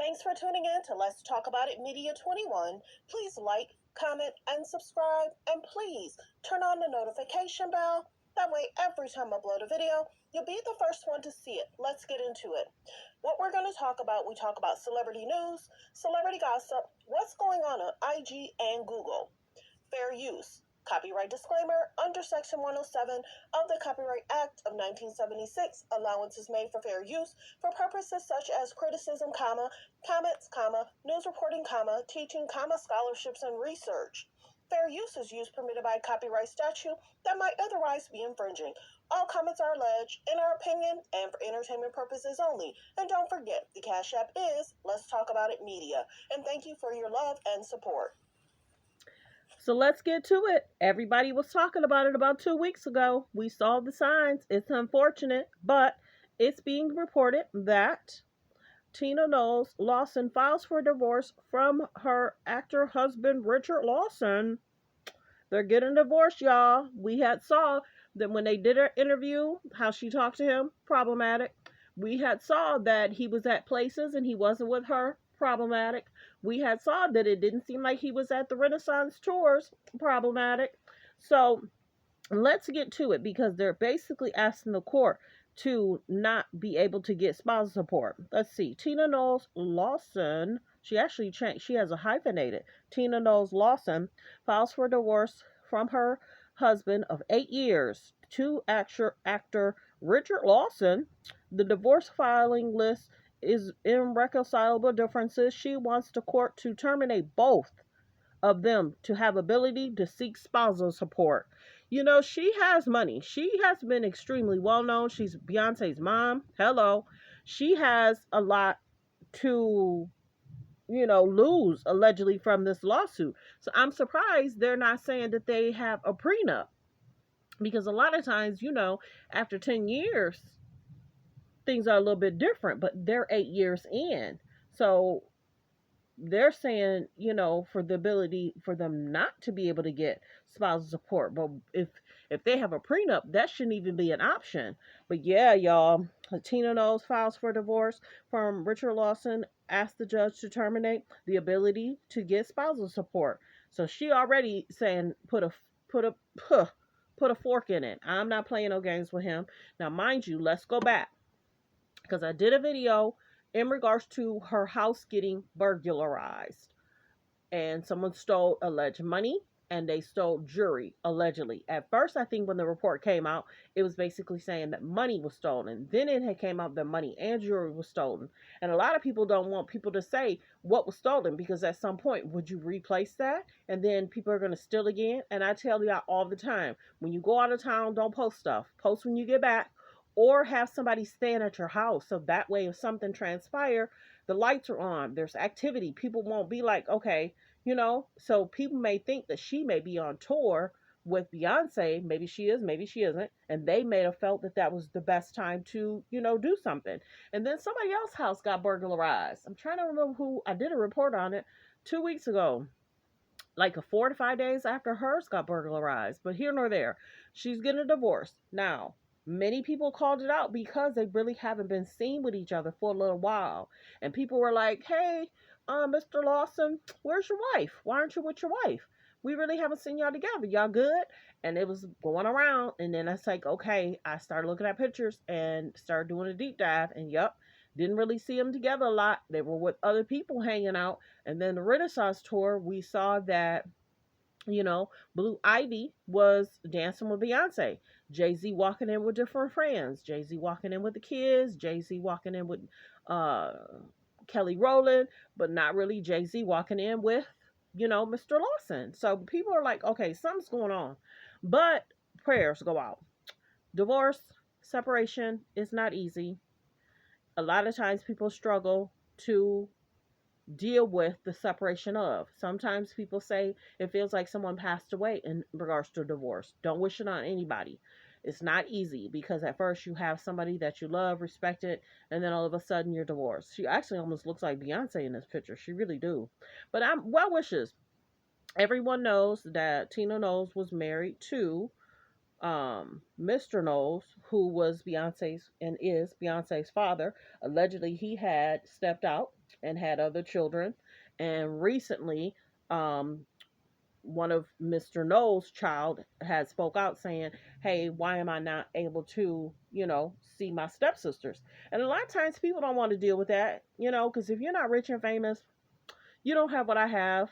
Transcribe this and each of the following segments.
Thanks for tuning in to Let's Talk About It Media 21. Please like, comment, and subscribe. And please turn on the notification bell. That way, every time I upload a video, you'll be the first one to see it. Let's get into it. What we're going to talk about, we talk about celebrity news, celebrity gossip, what's going on IG and Google, fair use, copyright disclaimer under Section 107 of the Copyright Act of 1976. Allowance is made for fair use for purposes such as criticism, comments, news reporting, teaching, scholarships, and research. Fair use is use permitted by copyright statute that might otherwise be infringing. All comments are alleged in our opinion and for entertainment purposes only. And don't forget, the Cash App is Let's Talk About It Media. And thank you for your love and support. So let's get to it. Everybody was talking about it about 2 weeks ago. We saw the signs. It's unfortunate, but it's being reported that Tina Knowles Lawson files for divorce from her actor husband Richard Lawson. They're getting divorced, y'all. We had saw that when they did her interview, how she talked to him, problematic. We had saw that he was at places and he wasn't with her, problematic. We had saw that it didn't seem like he was at the Renaissance tours, problematic. So let's get to it because they're basically asking the court to not be able to get spousal support. Let's see. Tina Knowles Lawson, she actually changed, she has a hyphenated. Tina Knowles Lawson files for divorce from her husband of 8 years to actor Richard Lawson. The divorce filing list is irreconcilable differences. She wants the court to terminate both of them to have ability to seek spousal support. You know, she has money. She has been extremely well known. She's Beyonce's mom. Hello. She has a lot to, lose allegedly from this lawsuit. So I'm surprised they're not saying that they have a prenup. Because a lot of times, after 10 years, things are a little bit different, but they're 8 years in. So they're saying, for the ability for them not to be able to get spousal support. But if they have a prenup, that shouldn't even be an option. But yeah, y'all, Tina Knowles files for divorce from Richard Lawson, asked the judge to terminate the ability to get spousal support. So she already saying put a fork in it. I'm not playing no games with him. Now, mind you, let's go back because I did a video in regards to her house getting burglarized. And someone stole alleged money and they stole jewelry, allegedly. At first, I think when the report came out, it was basically saying that money was stolen. Then it had came out that money and jewelry was stolen. And a lot of people don't want people to say what was stolen because at some point, would you replace that? And then people are going to steal again. And I tell you all the time, when you go out of town, don't post stuff. Post when you get back or have somebody stand at your house. So that way, if something transpires, the lights are on, there's activity. People won't be like, okay, so people may think that she may be on tour with Beyonce. Maybe she is, maybe she isn't. And they may have felt that that was the best time to, do something. And then somebody else's house got burglarized. I'm trying to remember who, I did a report on it 2 weeks ago. Like 4 to 5 days after hers got burglarized. But here nor there, she's getting a divorce. Now, many people called it out because they really haven't been seen with each other for a little while. And people were like, hey, Mr. Lawson, where's your wife? Why aren't you with your wife? We really haven't seen y'all together. Y'all good? And it was going around. And then it's like, okay, I started looking at pictures and started doing a deep dive. And yep, didn't really see them together a lot. They were with other people hanging out. And then the Renaissance tour, we saw that, Blue Ivy was dancing with Beyonce. Jay-Z walking in with different friends. Jay-Z walking in with the kids. Jay-Z walking in with Kelly Rowland, but not really Jay-Z walking in with, Mr. Lawson. So people are like, okay, something's going on. But prayers go out. Divorce, separation is not easy. A lot of times people struggle to deal with the separation of. Sometimes people say it feels like someone passed away in regards to divorce. Don't wish it on anybody. It's not easy because at first you have somebody that you love, respected, and then all of a sudden you're divorced. She actually almost looks like Beyonce in this picture. She really do. But I'm well wishes. Everyone knows that Tina Knowles was married to Mr. Knowles, who was Beyonce's and is Beyonce's father, allegedly he had stepped out and had other children. And recently, um, one of Mr. Knowles' child had spoke out saying, "Hey, why am I not able to, see my stepsisters?" And a lot of times people don't want to deal with that, because if you're not rich and famous, you don't have what I have.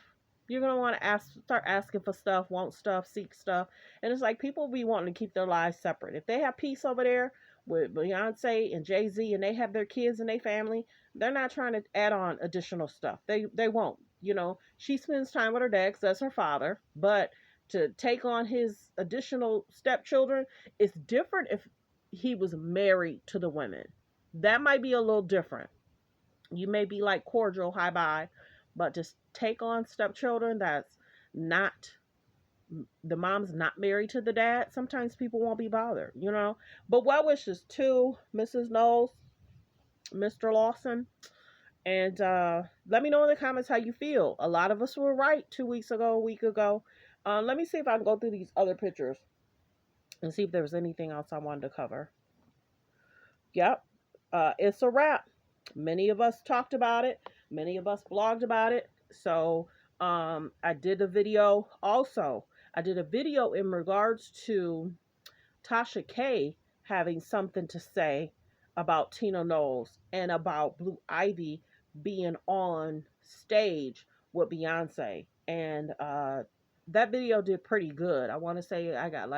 You're gonna want to start asking for stuff, want stuff, seek stuff, and it's like people be wanting to keep their lives separate. If they have peace over there with Beyonce and Jay Z, and they have their kids and their family, they're not trying to add on additional stuff. They won't. She spends time with her dad 'cause that's her father, but to take on his additional stepchildren, it's different if he was married to the women. That might be a little different. You may be like cordial, hi bye, but just take on stepchildren that's not, the mom's not married to the dad. Sometimes people won't be bothered. But well wishes to Mrs. Knowles, Mr. Lawson, and let me know in the comments how you feel. A lot of us were right 2 weeks ago, a week ago. Let me see if I can go through these other pictures and see if there was anything else I wanted to cover. Yep, it's a wrap. Many of us talked about it. Many of us blogged about it. So I did a video also. I did a video in regards to Tasha K having something to say about Tina Knowles and about Blue Ivy being on stage with Beyonce. And that video did pretty good. I want to say I got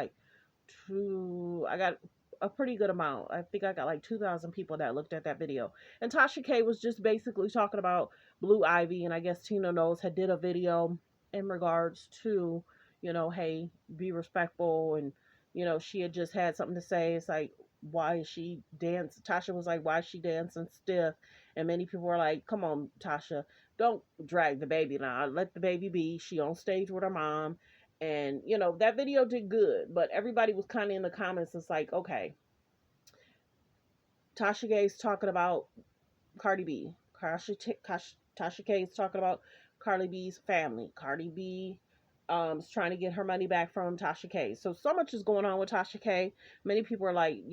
a pretty good amount. I think I got like 2,000 people that looked at that video. And Tasha K was just basically talking about Blue Ivy, and I guess Tina Knowles had did a video in regards to, hey, be respectful, and she had just had something to say. It's like, why is she dancing? Tasha was like, why is she dancing stiff? And many people were like, come on, Tasha, don't drag the baby now. Let the baby be. She on stage with her mom. And that video did good, but everybody was kind of in the comments. It's like, okay, Tasha Gay's talking about Cardi B. Tasha K is talking about Cardi B's family. Cardi B is trying to get her money back from Tasha K. So much is going on with Tasha K. Many people are like,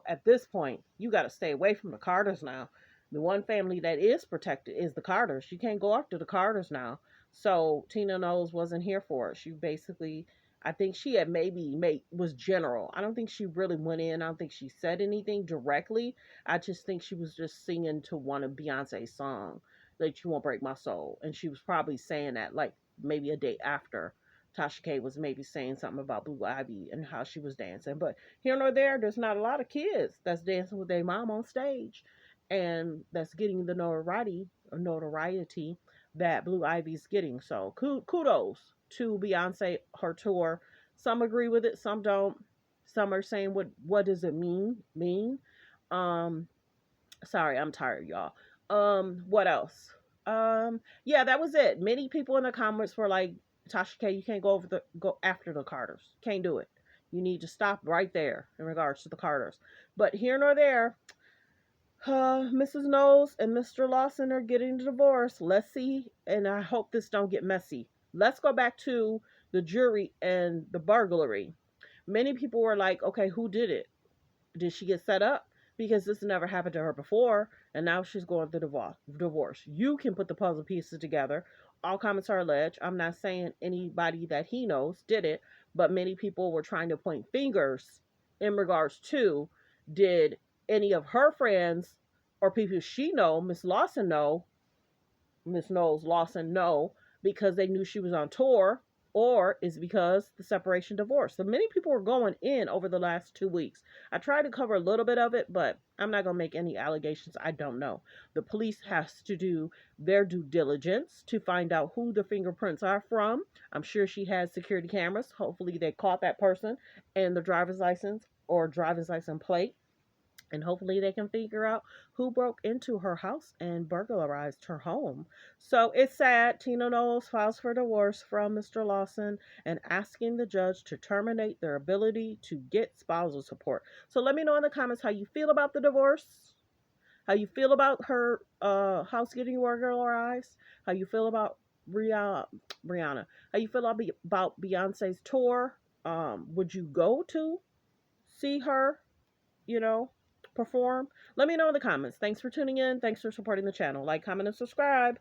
at this point, you got to stay away from the Carters now. The one family that is protected is the Carters. You can't go after the Carters now. So Tina Knowles wasn't here for it. She basically, I think she had was general. I don't think she really went in. I don't think she said anything directly. I just think she was just singing to one of Beyonce's songs, like "You Won't Break My Soul," and she was probably saying that like maybe a day after Tasha K was maybe saying something about Blue Ivy and how she was dancing. But here nor there, there's not a lot of kids that's dancing with their mom on stage, and that's getting the notoriety that Blue Ivy's getting. So kudos to Beyonce, her tour. Some agree with it, some don't. Some are saying, what does it mean? Um, Sorry, I'm tired, y'all. What else? Yeah, that was it. Many people in the comments were like, Tasha K, you can't go after the Carters. Can't do it. You need to stop right there in regards to the Carters. But here nor there, Mrs. Knowles and Mr. Lawson are getting a divorce. Let's see, and I hope this don't get messy. Let's go back to the jury and the burglary. Many people were like, okay, who did it? Did she get set up? Because this never happened to her before, and now she's going through divorce. You can put the puzzle pieces together. All comments are alleged. I'm not saying anybody that he knows did it, but many people were trying to point fingers in regards to, did any of her friends or people she know, Miss Knowles Lawson know, because they knew she was on tour, or is because the separation divorce. So many people were going in over the last 2 weeks. I tried to cover a little bit of it, but I'm not going to make any allegations I don't know. The police has to do their due diligence to find out who the fingerprints are from. I'm sure she has security cameras. Hopefully they caught that person and the driver's license or driver's license plate. And hopefully they can figure out who broke into her house and burglarized her home. So it's sad. Tina Knowles files for divorce from Mr. Lawson and asking the judge to terminate their ability to get spousal support. So let me know in the comments how you feel about the divorce, how you feel about her house getting burglarized, how you feel about Brianna, how you feel about Beyonce's tour. Would you go to see her, you know, perform? Let me know in the comments. Thanks for tuning in. Thanks for supporting the channel. Like, comment, and subscribe.